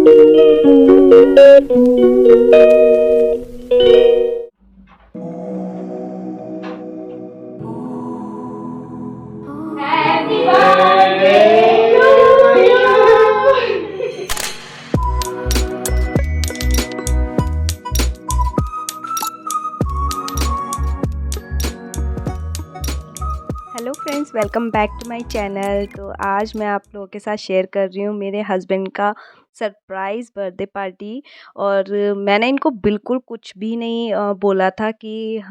Happy birthday to you. Hello friends, welcome back to my channel. तो आज मैं आप लोगों के साथ शेयर कर रही हूँ मेरे हस्बैंड का सरप्राइज़ बर्थडे पार्टी। और मैंने इनको बिल्कुल कुछ भी नहीं बोला था कि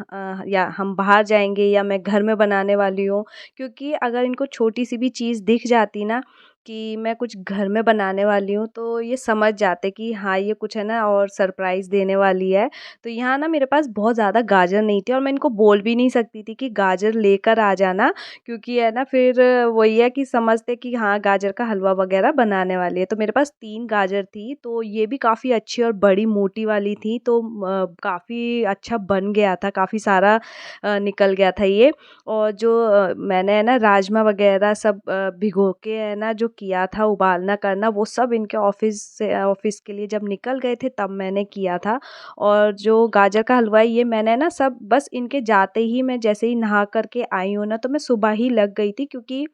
या हम बाहर जाएंगे या मैं घर में बनाने वाली हूँ। क्योंकि अगर इनको छोटी सी भी चीज़ दिख जाती ना कि मैं कुछ घर में बनाने वाली हूँ, तो ये समझ जाते कि हाँ, ये कुछ है ना और सरप्राइज़ देने वाली है। तो यहाँ ना मेरे पास बहुत ज़्यादा गाजर नहीं थी और मैं इनको बोल भी नहीं सकती थी कि गाजर लेकर आ जाना, क्योंकि है ना फिर वही है कि समझते कि हाँ, गाजर का हलवा वगैरह बनाने वाली है। तो मेरे पास 3 गाजर थी, तो ये भी काफ़ी अच्छी और बड़ी मोटी वाली थी, तो काफ़ी अच्छा बन गया था, काफ़ी सारा निकल गया था ये। और जो मैंने है ना राजमा वगैरह सब भिगो के है ना जो किया था, उबालना करना, वो सब इनके ऑफ़िस के लिए जब निकल गए थे तब मैंने किया था। और जो गाजर का हलवा है ये मैंने ना सब बस इनके जाते ही, मैं जैसे ही नहा कर के आई हूँ ना, तो मैं सुबह ही लग गई थी, क्योंकि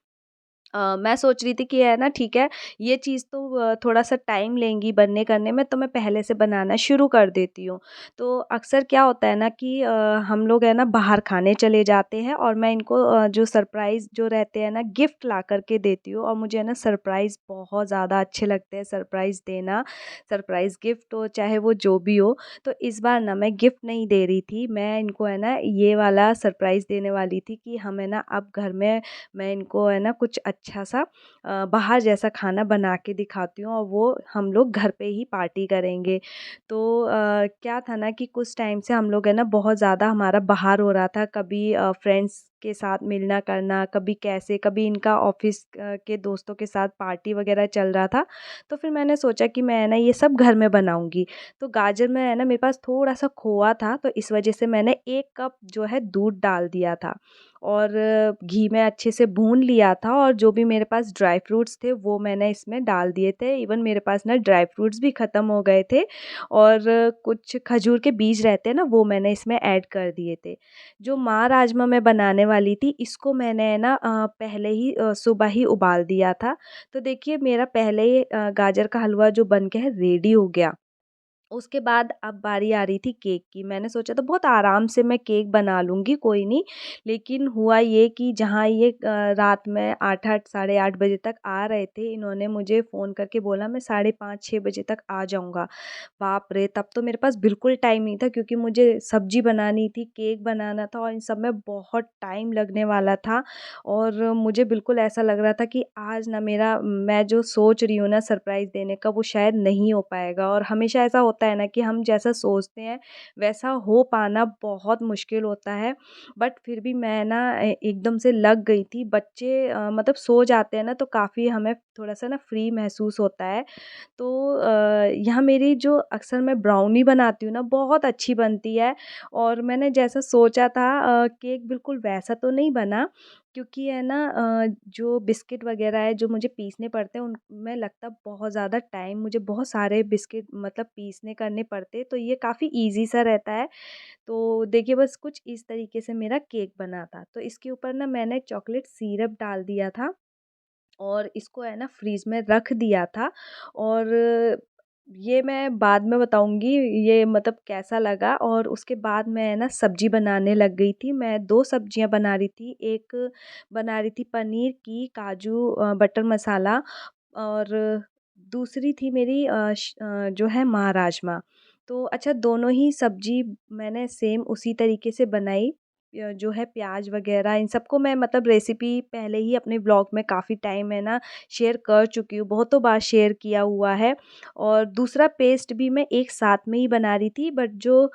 मैं सोच रही थी कि है ना ठीक है, ये चीज़ तो थोड़ा-सा टाइम लेंगी बनने करने में, तो मैं पहले से बनाना शुरू कर देती हूँ। तो अक्सर क्या होता है ना कि हम लोग है ना बाहर खाने चले जाते हैं और मैं इनको जो सरप्राइज़ जो रहते हैं ना गिफ्ट ला कर के देती हूँ, और मुझे है ना सरप्राइज़ बहुत ज़्यादा अच्छे लगते हैं, सरप्राइज़ देना, सरप्राइज़ गिफ्ट हो चाहे वो जो भी हो। तो इस बार ना मैं गिफ्ट नहीं दे रही थी, मैं इनको है ना ये वाला सरप्राइज़ देने वाली थी कि हम है ना अब घर में, मैं इनको है ना कुछ अच्छा सा बाहर जैसा खाना बना के दिखाती हूँ और वो हम लोग घर पे ही पार्टी करेंगे। तो क्या था ना कि कुछ टाइम से हम लोग है ना बहुत ज़्यादा हमारा बाहर हो रहा था, कभी फ्रेंड्स के साथ मिलना करना, कभी कैसे, कभी इनका ऑफ़िस के दोस्तों के साथ पार्टी वग़ैरह चल रहा था। तो फिर मैंने सोचा कि मैं है ना ये सब घर में बनाऊँगी। तो गाजर में है ना मेरे पास थोड़ा-सा खोआ था, तो इस वज़ह से मैंने 1 कप जो है दूध डाल दिया था और घी में अच्छे से भून लिया था, और जो भी मेरे पास ड्राई फ्रूट्स थे वो मैंने इसमें डाल दिए थे। इवन मेरे पास ना ड्राई फ्रूट्स भी ख़त्म हो गए थे, और कुछ खजूर के बीज रहते हैं ना, वो मैंने इसमें ऐड कर दिए थे। जो माँ राजमा मैं बनाने वाली थी, इसको मैंने है ना पहले ही सुबह ही उबाल दिया था। तो देखिए मेरा पहले ही गाजर का हलवा जो बन के है रेडी हो गया। उसके बाद अब बारी आ रही थी केक की। मैंने सोचा था बहुत आराम से मैं केक बना लूँगी, कोई नहीं। लेकिन हुआ ये कि जहाँ ये रात में 8-8 साढ़े 8 बजे तक आ रहे थे, इन्होंने मुझे फ़ोन करके बोला मैं साढ़े 5-6 बजे तक आ जाऊँगा। बाप रे! तब तो मेरे पास बिल्कुल टाइम नहीं था, क्योंकि मुझे सब्ज़ी बनानी थी, केक बनाना था और इन सब में बहुत टाइम लगने वाला था। और मुझे बिल्कुल ऐसा लग रहा था कि आज ना मेरा, मैं जो सोच रही हूँ ना सरप्राइज़ देने का, वो शायद नहीं हो पाएगा। और हमेशा ऐसा होता है ना कि हम जैसा सोचते हैं वैसा हो पाना बहुत मुश्किल होता है। बट फिर भी मैं ना एकदम से लग गई थी। बच्चे मतलब सो जाते हैं ना, तो काफ़ी हमें थोड़ा-सा ना फ्री महसूस होता है। तो यहाँ मेरी जो अक्सर मैं ब्राउनी बनाती हूँ ना, बहुत अच्छी बनती है। और मैंने जैसा सोचा था केक बिल्कुल वैसा तो नहीं बना, क्योंकि है ना जो बिस्किट वग़ैरह है जो मुझे पीसने पड़ते हैं, उनमें लगता बहुत ज़्यादा टाइम, मुझे बहुत सारे बिस्किट मतलब पीसने करने पड़ते, तो ये काफ़ी ईज़ी सा रहता है। तो देखिए बस कुछ इस तरीके से मेरा केक बना था। तो इसके ऊपर ना मैंने चॉकलेट सिरप डाल दिया था और इसको है ना फ्रीज़ में रख दिया था। और ये मैं बाद में बताऊँगी ये मतलब कैसा लगा। और उसके बाद मैं है ना सब्ज़ी बनाने लग गई थी। मैं 2 सब्ज़ियाँ बना रही थी। एक बना रही थी पनीर की काजू बटर मसाला, और दूसरी थी मेरी जो है माँ राजमा। तो अच्छा, दोनों ही सब्ज़ी मैंने सेम उसी तरीके से बनाई। जो है प्याज़ वग़ैरह इन सबको मैं मतलब रेसिपी पहले ही अपने ब्लॉग में काफ़ी टाइम है ना शेयर कर चुकी हूँ, बहुतों बार शेयर किया हुआ है। और दूसरा पेस्ट भी मैं एक साथ में ही बना रही थी, बट जो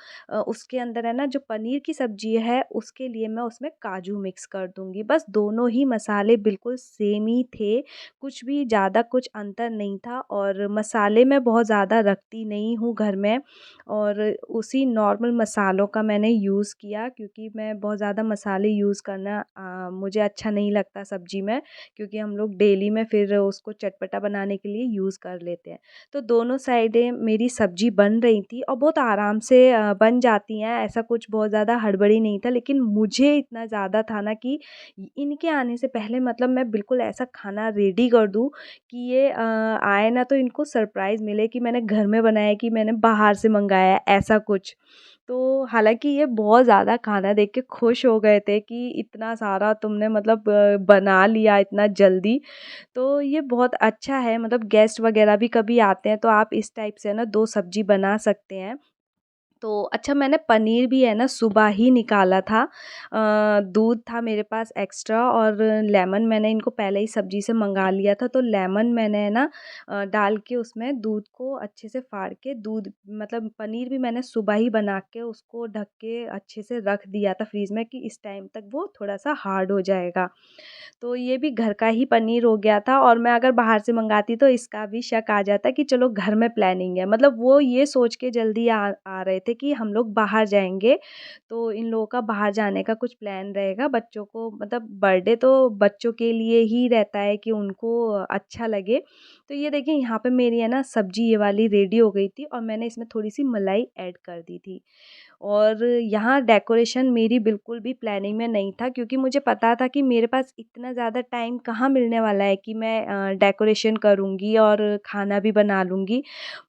उसके अंदर है ना जो पनीर की सब्ज़ी है, उसके लिए मैं उसमें काजू मिक्स कर दूँगी। बस दोनों ही मसाले बिल्कुल सेम ही थे, कुछ भी ज़्यादा कुछ अंतर नहीं था। और मसाले मैं बहुत ज़्यादा रखती नहीं हूँ घर में, और उसी नॉर्मल मसालों का मैंने यूज़ किया, क्योंकि मैं बहुत ज़्यादा मसाले यूज़ करना मुझे अच्छा नहीं लगता सब्ज़ी में, क्योंकि हम लोग डेली में फिर उसको चटपटा बनाने के लिए यूज़ कर लेते हैं। तो दोनों साइडें मेरी सब्ज़ी बन रही थी और बहुत आराम से बन जाती हैं, ऐसा कुछ बहुत ज़्यादा हड़बड़ी नहीं था। लेकिन मुझे इतना ज़्यादा था ना कि इनके आने से पहले मतलब मैं बिल्कुल ऐसा खाना रेडी कर दूँ कि ये आए ना तो इनको सरप्राइज़ मिले कि मैंने घर में बनाया है कि मैंने बाहर से मंगाया है, ऐसा कुछ। तो हालाँकि ये बहुत ज़्यादा खाना देख के खुश हो गए थे कि इतना सारा तुमने मतलब बना लिया इतना जल्दी। तो ये बहुत अच्छा है, मतलब गेस्ट वग़ैरह भी कभी आते हैं तो आप इस टाइप से ना 2 सब्ज़ी बना सकते हैं। तो अच्छा, मैंने पनीर भी है ना सुबह ही निकाला था। दूध था मेरे पास एक्स्ट्रा और लेमन मैंने इनको पहले ही सब्ज़ी से मंगा लिया था, तो लेमन मैंने है ना डाल के उसमें दूध को अच्छे से फाड़ के दूध मतलब पनीर भी मैंने सुबह ही बना के उसको ढक के अच्छे से रख दिया था फ्रीज़ में कि इस टाइम तक वो थोड़ा-सा हार्ड हो जाएगा। तो ये भी घर का ही पनीर हो गया था और मैं अगर बाहर से मंगाती तो इसका भी शक आ जाता कि चलो घर में प्लानिंग है। मतलब वो ये सोच के जल्दी आ रहे थे कि हम लोग बाहर जाएँगे, तो इन लोगों का बाहर जाने का कुछ प्लान रहेगा। बच्चों को मतलब बर्थडे तो बच्चों के लिए ही रहता है कि उनको अच्छा लगे। तो ये देखिए यहाँ पे मेरी है ना सब्ज़ी ये वाली रेडी हो गई थी और मैंने इसमें थोड़ी-सी मलाई ऐड कर दी थी। और यहाँ डेकोरेशन मेरी बिल्कुल भी प्लानिंग में नहीं था, क्योंकि मुझे पता था कि मेरे पास इतना ज़्यादा टाइम कहाँ मिलने वाला है कि मैं डेकोरेशन करूँगी और खाना भी बना लूँगी।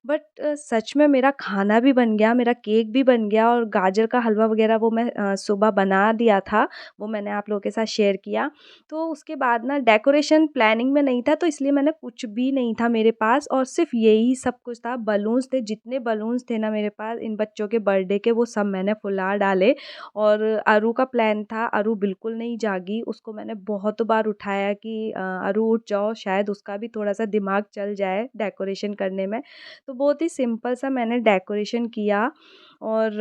बट सच में मेरा खाना भी बन गया, मेरा केक भी बन गया और गाजर का हलवा वग़ैरह वो मैं सुबह बना दिया था, वो मैंने आप लोगों के साथ शेयर किया। तो उसके बाद ना डेकोरेशन प्लानिंग में नहीं था, तो इसलिए मैंने कुछ भी नहीं था मेरे पास और सिर्फ़ यही सब कुछ था। बलून्स थे, जितने बलून्स थे ना मेरे पास इन बच्चों के बर्थडे के, वो सब मैंने फुला डाले। और अरू का प्लान था, अरू बिल्कुल नहीं जागी, उसको मैंने बहुत बार उठाया कि अरू उठ जाओ, शायद उसका भी थोड़ा-सा दिमाग चल जाए डेकोरेशन करने में। तो बहुत ही सिंपल सा मैंने डेकोरेशन किया और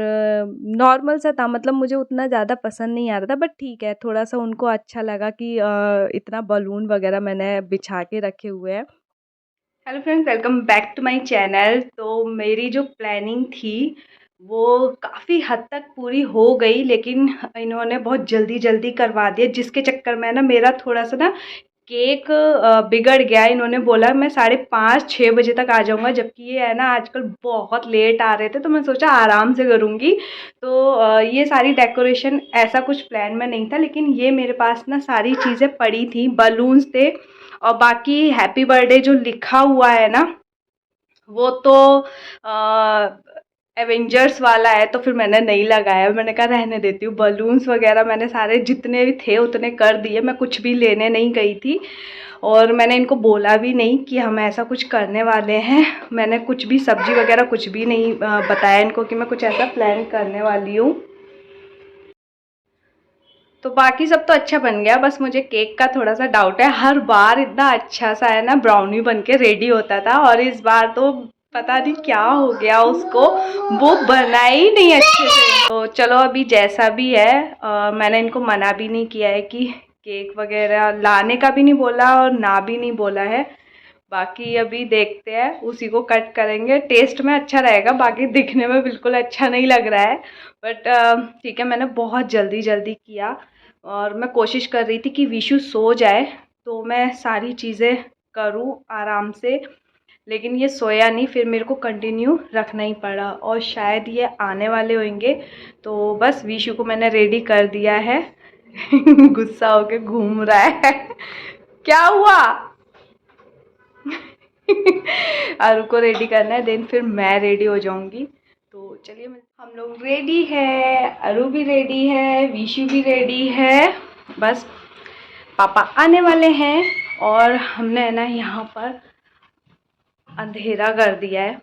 नॉर्मल सा था, मतलब मुझे उतना ज़्यादा पसंद नहीं आ रहा था, बट ठीक है, थोड़ा-सा उनको अच्छा लगा कि इतना बलून वगैरह मैंने बिछा के रखे हुए हैं। Hello friends, welcome back to my channel. तो मेरी जो प्लानिंग थी वो काफ़ी हद तक पूरी हो गई, लेकिन इन्होंने बहुत जल्दी करवा दिया, जिसके चक्कर में ना मेरा थोड़ा-सा ना केक बिगड़ गया। इन्होंने बोला मैं 5:30-6 बजे तक आ जाऊँगा, जबकि ये है ना आजकल बहुत लेट आ रहे थे, तो मैं सोचा आराम से करूँगी। तो ये सारी डेकोरेशन ऐसा कुछ प्लान में नहीं था, लेकिन ये मेरे पास ना सारी चीज़ें पड़ी थी, बलून्स थे और बाकी हैप्पी बर्थडे जो लिखा हुआ है ना वो तो एवेंजर्स वाला है, तो फिर मैंने नहीं लगाया। मैंने कहा रहने देती हूँ। बलून्स वगैरह मैंने सारे जितने भी थे उतने कर दिए, मैं कुछ भी लेने नहीं गई थी और मैंने इनको बोला भी नहीं कि हम ऐसा कुछ करने वाले हैं। मैंने कुछ भी सब्जी वगैरह कुछ भी नहीं बताया इनको कि मैं कुछ ऐसा प्लान करने वाली हूँ। तो बाकी सब तो अच्छा बन गया, बस मुझे केक का थोड़ा सा डाउट है। हर बार इतना अच्छा सा है ना ब्राउनी बन के रेडी होता था और इस बार तो पता नहीं क्या हो गया उसको, वो बना ही नहीं अच्छे से। तो चलो अभी जैसा भी है, मैंने इनको मना भी नहीं किया है कि केक वगैरह लाने का भी नहीं बोला और ना भी नहीं बोला है। बाकी अभी देखते हैं, उसी को कट करेंगे। टेस्ट में अच्छा रहेगा, बाकी दिखने में बिल्कुल अच्छा नहीं लग रहा है, बट ठीक है। मैंने बहुत जल्दी किया और मैं कोशिश कर रही थी कि विशु सो जाए तो मैं सारी चीज़ें करूँ आराम से, लेकिन ये सोया नहीं, फिर मेरे को कंटिन्यू रखना ही पड़ा और शायद ये आने वाले होंगे। तो बस विशु को मैंने रेडी कर दिया है। गुस्सा होके घूम रहा है। क्या हुआ? अरु को रेडी करना है, देन फिर मैं रेडी हो जाऊंगी। तो चलिए, हम लोग रेडी है, अरु भी रेडी है, विशु भी रेडी है, बस पापा आने वाले हैं। और हमने ना यहाँ पर अंधेरा कर दिया है।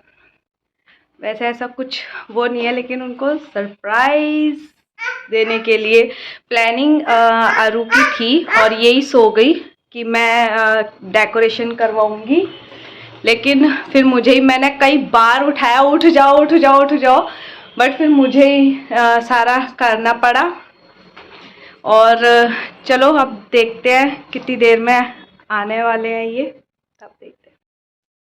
वैसे ऐसा कुछ वो नहीं है, लेकिन उनको सरप्राइज देने के लिए प्लानिंग अरु की थी और यही सो गई कि मैं डेकोरेशन करवाऊंगी। लेकिन फिर मुझे ही, मैंने कई बार उठाया, उठ जाओ उठ जाओ उठ जाओ, बट फिर मुझे ही सारा करना पड़ा। और चलो अब देखते हैं कितनी देर में आने वाले हैं ये, तब देखते हैं।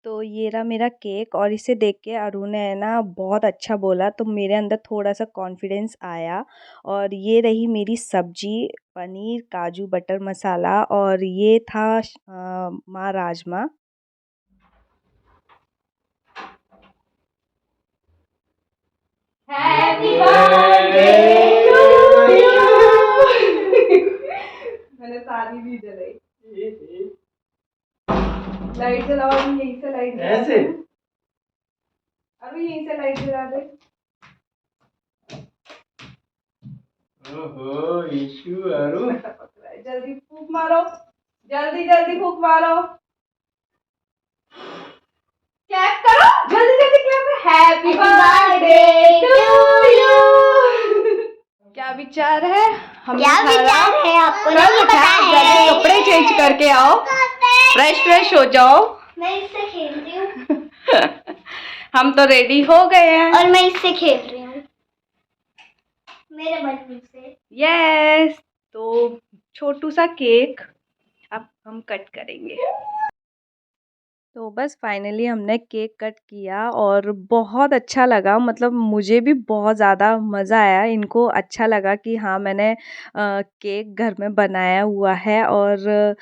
तो ये रहा मेरा केक और इसे देख के अरुण ने है ना बहुत अच्छा बोला, तो मेरे अंदर थोड़ा-सा कॉन्फिडेंस आया। और ये रही मेरी सब्ज़ी, पनीर, काजू बटर मसाला और ये था माँ rajma. Happy birthday to you. मैंने सारी भी जलाई। लाइट जलाओ अभी, यहीं से लाइट जला ऐसे दे। अभी यहीं से लाइट जला दे। ओहो इशू अरु जल्दी फूंक मारो, जल्दी जल्दी फूंक मारो, क्लैप करो, जल्दी जल्दी क्लैप करो। Happy birthday to you. क्या विचार है? क्या विचार है आपको नहीं पता है? कपड़े चेंज करके आओ, फ्रेश हो जाओ। मैं इससे खेल रही हूँ हम तो रेडी हो गए हैं और मैं इससे खेल रही हूँ मेरे बचपन से। यस, तो छोटू सा केक अब हम कट करेंगे। तो बस फाइनली हमने केक कट किया और बहुत अच्छा लगा, मतलब मुझे भी बहुत ज़्यादा मज़ा आया। इनको अच्छा लगा कि हाँ मैंने केक घर में बनाया हुआ है। और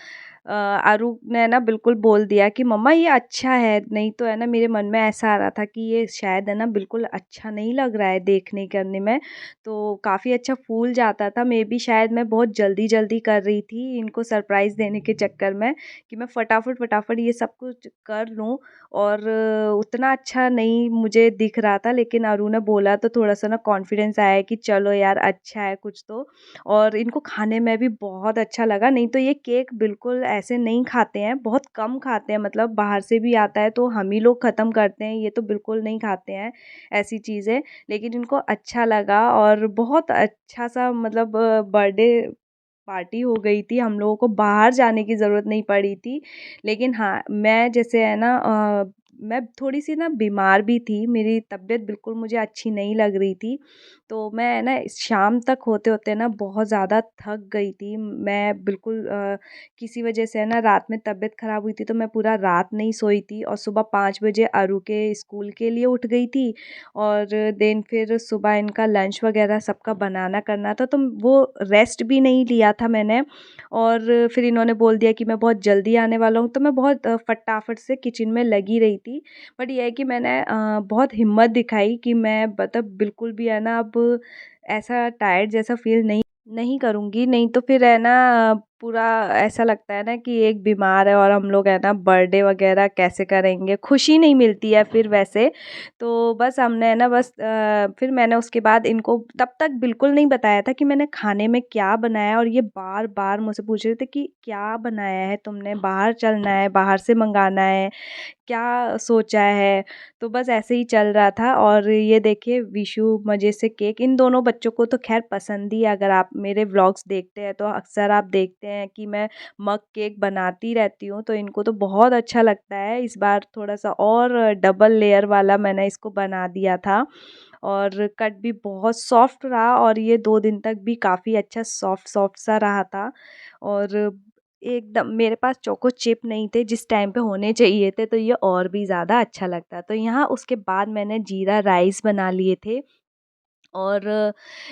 आरू ने ना बिल्कुल बोल दिया कि मम्मा ये अच्छा है, नहीं तो है ना मेरे मन में ऐसा आ रहा था कि ये शायद है ना बिल्कुल अच्छा नहीं लग रहा है देखने करने में। तो काफ़ी अच्छा फूल जाता था, मे बी शायद मैं बहुत जल्दी जल्दी कर रही थी इनको सरप्राइज़ देने के चक्कर में कि मैं फटाफट फटाफट ये सब कुछ कर लूँ। और उतना अच्छा नहीं मुझे दिख रहा था, लेकिन अरु ने बोला तो थोड़ा-सा ना कॉन्फिडेंस आया कि चलो यार अच्छा है कुछ तो। और इनको खाने में भी बहुत अच्छा लगा, नहीं तो ये केक बिल्कुल ऐसे नहीं खाते हैं, बहुत कम खाते हैं, मतलब बाहर से भी आता है तो हम ही लोग ख़त्म करते हैं, ये तो बिल्कुल नहीं खाते हैं ऐसी चीज़ें। लेकिन इनको अच्छा लगा और बहुत अच्छा-सा मतलब बर्थडे पार्टी हो गई थी, हम लोगों को बाहर जाने की ज़रूरत नहीं पड़ी थी। लेकिन हाँ, मैं जैसे है ना मैं थोड़ी-सी ना बीमार भी थी, मेरी तबीयत बिल्कुल मुझे अच्छी नहीं लग रही थी। तो मैं है ना शाम तक होते-होते ना बहुत ज़्यादा थक गई थी। मैं बिल्कुल किसी वजह से है ना रात में तबीयत ख़राब हुई थी, तो मैं पूरा रात नहीं सोई थी और सुबह 5 बजे अरु के स्कूल के लिए उठ गई थी। और देन फिर सुबह इनका लंच वग़ैरह सबका बनाना करना था, तो वो रेस्ट भी नहीं लिया था मैंने। और फिर इन्होंने बोल दिया कि मैं बहुत जल्दी आने वाला हूँ, तो मैं बहुत फटाफट से किचन में लगी रही थी। बट ये है कि मैंने बहुत हिम्मत दिखाई कि मैं मतलब बिल्कुल भी है ना अब ऐसा टायर्ड जैसा फ़ील नहीं करूँगी, नहीं तो फिर है ना पूरा ऐसा लगता है ना कि एक बीमार है और हम लोग है ना बर्थडे वगैरह कैसे करेंगे, खुशी नहीं मिलती है फिर वैसे। तो बस हमने है ना बस फिर मैंने उसके बाद इनको तब तक बिल्कुल नहीं बताया था कि मैंने खाने में क्या बनाया। और ये बार-बार मुझसे पूछ रहे थे कि क्या बनाया है तुमने? बाहर चलना है, बाहर से मंगाना है, क्या सोचा है? तो बस ऐसे ही चल रहा था। और ये देखिए विशु मज़े से केक, इन दोनों बच्चों को तो ख़ैर पसंद ही है, अगर आप मेरे व्लॉग्स देखते हैं तो अक्सर आप देखते हैं कि मैं मग केक बनाती रहती हूँ, तो इनको तो बहुत अच्छा लगता है। इस बार थोड़ा-सा और डबल लेयर वाला मैंने इसको बना दिया था और कट भी बहुत सॉफ्ट रहा और ये 2 दिन तक भी काफ़ी अच्छा सॉफ्ट सॉफ्ट सा रहा था। और एकदम मेरे पास चोको चिप नहीं थे जिस टाइम पे होने चाहिए थे, तो ये और भी ज़्यादा अच्छा लगता। तो यहाँ उसके बाद मैंने जीरा राइस बना लिए थे। और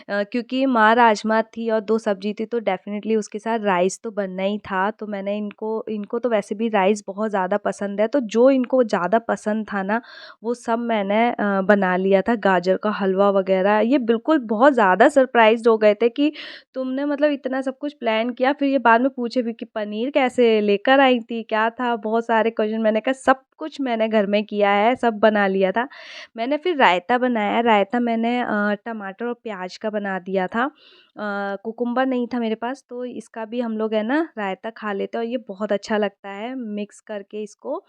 क्योंकि माँ राजमा थी और 2 सब्ज़ी थी, तो डेफ़िनेटली उसके साथ राइस तो बनना ही था। तो मैंने इनको इनको तो वैसे भी राइस बहुत ज़्यादा पसंद है, तो जो इनको ज़्यादा पसंद था ना, वो सब मैंने बना लिया था। गाजर का हलवा वग़ैरह, ये बिल्कुल बहुत ज़्यादा सरप्राइज़्ड हो गए थे कि तुमने मतलब इतना सब कुछ प्लान किया। फिर ये बाद में पूछे भी कि पनीर कैसे लेकर आई थी? क्या था? बहुत सारे क्वेश्चन। मैंने कहा सब कुछ मैंने घर में किया है, सब बना लिया था। मैंने फिर रायता बनाया, रायता मैंने टमाटर और प्याज का बना दिया था। कुकुम्बर नहीं था मेरे पास, तो इसका भी हम लोग है ना रायता खा लेते हैं और ये बहुत अच्छा लगता है मिक्स करके इसको।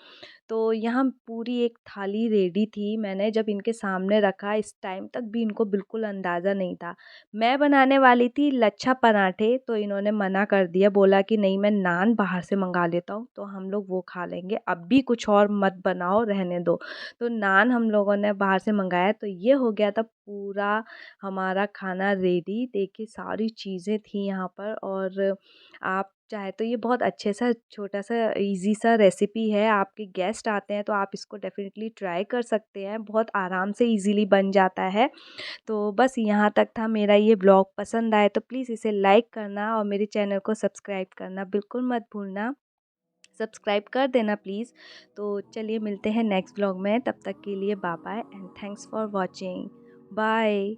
तो यहाँ पूरी एक थाली रेडी थी, मैंने जब इनके सामने रखा इस टाइम तक भी इनको बिल्कुल अंदाज़ा नहीं था। मैं बनाने वाली थी लच्छा पराठे, तो इन्होंने मना कर दिया, बोला कि नहीं मैं नान बाहर से मंगा लेता हूँ, तो हम लोग वो खा लेंगे, अब भी कुछ और मत बनाओ, रहने दो। तो नान हम लोगों ने बाहर से मंगाया, तो ये हो गया था पूरा हमारा खाना रेडी। देखिए सारी चीज़ें थी यहाँ पर। और आप चाहे तो ये बहुत अच्छे सा छोटा सा इजी सा रेसिपी है। आपके गेस्ट आते हैं तो आप इसको डेफ़िनेटली ट्राई कर सकते हैं। बहुत आराम से इजीली बन जाता है। तो बस यहाँ तक था मेरा ये व्लॉग। पसंद आए तो प्लीज़ इसे लाइक करना और मेरे चैनल को सब्सक्राइब करना बिल्कुल मत भूलना। सब्सक्राइब कर देना प्लीज़। तो चलिए मिलते हैं नेक्स्ट व्लॉग में। तब तक के लिए bye bye and thanks for watching. Bye.